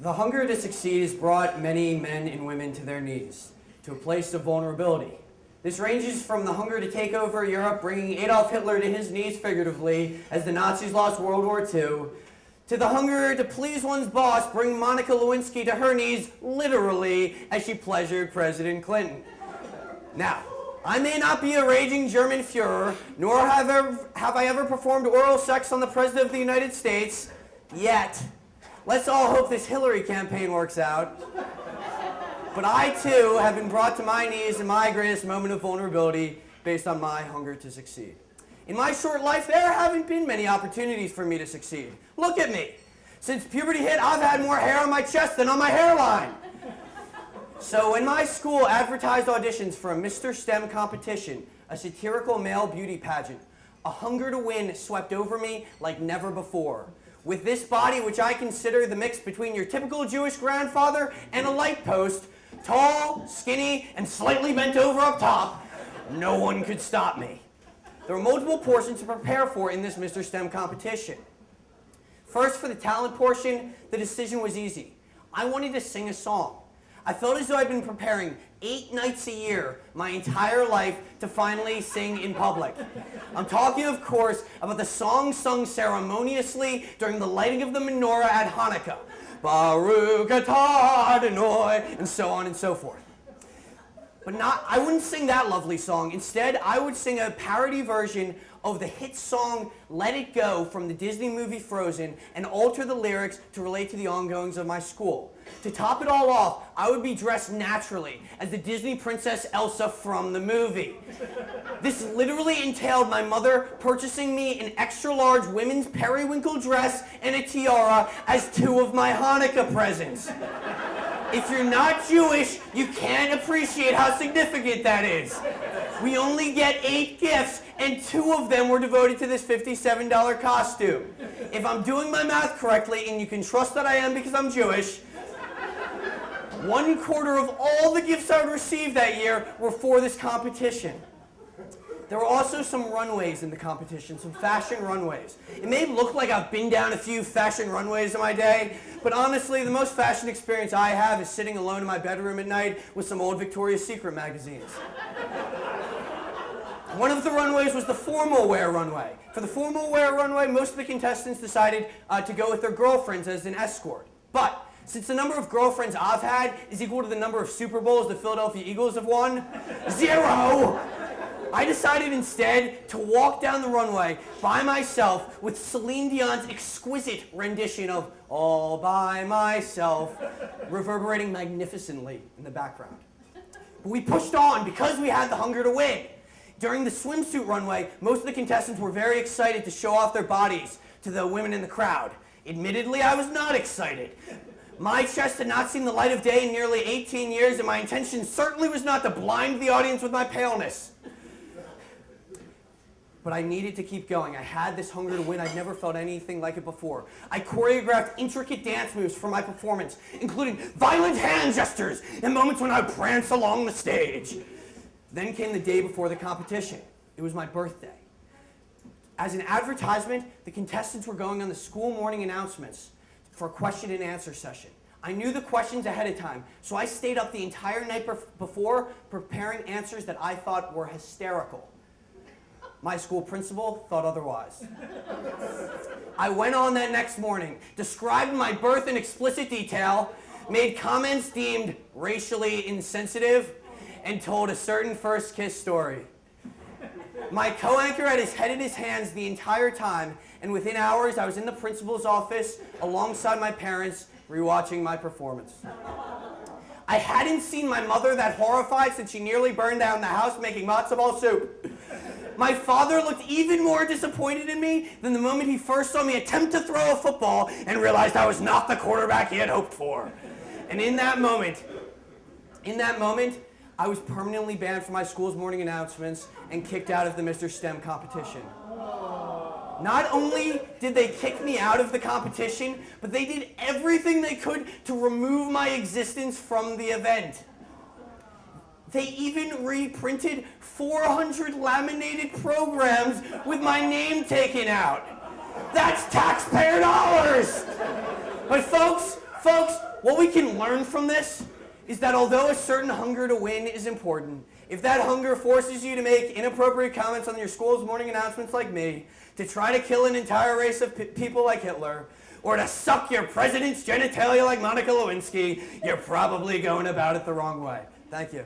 The hunger to succeed has brought many men and women to their knees, to a place of vulnerability. This ranges from the hunger to take over Europe, bringing Adolf Hitler to his knees figuratively as the Nazis lost World War II, to the hunger to please one's boss, bring Monica Lewinsky to her knees literally as she pleasured President Clinton. Now, I may not be a raging German Führer, nor have I ever performed oral sex on the President of the United States, yet. Let's all hope this Hillary campaign works out. But I, too, have been brought to my knees in my greatest moment of vulnerability based on my hunger to succeed. In my short life, there haven't been many opportunities for me to succeed. Look at me. Since puberty hit, I've had more hair on my chest than on my hairline. So when my school advertised auditions for a Mr. STEM competition, a satirical male beauty pageant, a hunger to win swept over me like never before. With this body, which I consider the mix between your typical Jewish grandfather and a light post, tall, skinny, and slightly bent over up top, no one could stop me. There were multiple portions to prepare for in this Mr. STEM competition. First, for the talent portion, the decision was easy. I wanted to sing a song. I felt as though I'd been preparing 8 nights a year my entire life to finally sing in public. I'm talking, of course, about the song sung ceremoniously during the lighting of the menorah at Hanukkah. Baruch atah Adonai, and so on and so forth. But I wouldn't sing that lovely song. Instead, I would sing a parody version of the hit song Let It Go from the Disney movie Frozen and alter the lyrics to relate to the ongoings of my school. To top it all off, I would be dressed naturally as the Disney princess Elsa from the movie. This literally entailed my mother purchasing me an extra large women's periwinkle dress and a tiara as 2 of my Hanukkah presents. If you're not Jewish, you can't appreciate how significant that is. We only get 8 gifts, and 2 of them were devoted to this $57 costume. If I'm doing my math correctly, and you can trust that I am because I'm Jewish, 1/4 of all the gifts I would receive that year were for this competition. There were also some runways in the competition, some fashion runways. It may look like I've been down a few fashion runways in my day, but honestly, the most fashion experience I have is sitting alone in my bedroom at night with some old Victoria's Secret magazines. One of the runways was the formal wear runway. For the formal wear runway, most of the contestants decided to go with their girlfriends as an escort. But since the number of girlfriends I've had is equal to the number of Super Bowls the Philadelphia Eagles have won, 0, I decided instead to walk down the runway by myself with Celine Dion's exquisite rendition of All by Myself reverberating magnificently in the background. But we pushed on because we had the hunger to win. During the swimsuit runway, most of the contestants were very excited to show off their bodies to the women in the crowd. Admittedly, I was not excited. My chest had not seen the light of day in nearly 18 years, and my intention certainly was not to blind the audience with my paleness. But I needed to keep going. I had this hunger to win. I'd never felt anything like it before. I choreographed intricate dance moves for my performance, including violent hand gestures and moments when I would prance along the stage. Then came the day before the competition. It was my birthday. As an advertisement, the contestants were going on the school morning announcements for a question and answer session. I knew the questions ahead of time, so I stayed up the entire night before preparing answers that I thought were hysterical. My school principal thought otherwise. I went on that next morning, described my birth in explicit detail, made comments deemed racially insensitive, and told a certain first kiss story. My co-anchor had his head in his hands the entire time, and within hours I was in the principal's office alongside my parents rewatching my performance. I hadn't seen my mother that horrified since she nearly burned down the house making matzo ball soup. My father looked even more disappointed in me than the moment he first saw me attempt to throw a football and realized I was not the quarterback he had hoped for. And in that moment, I was permanently banned from my school's morning announcements and kicked out of the Mr. STEM competition. Not only did they kick me out of the competition, but they did everything they could to remove my existence from the event. They even reprinted 400 laminated programs with my name taken out. That's taxpayer dollars! But folks, What we can learn from this is that although a certain hunger to win is important, if that hunger forces you to make inappropriate comments on your school's morning announcements like me, to try to kill an entire race of people like Hitler, or to suck your president's genitalia like Monica Lewinsky, you're probably going about it the wrong way. Thank you.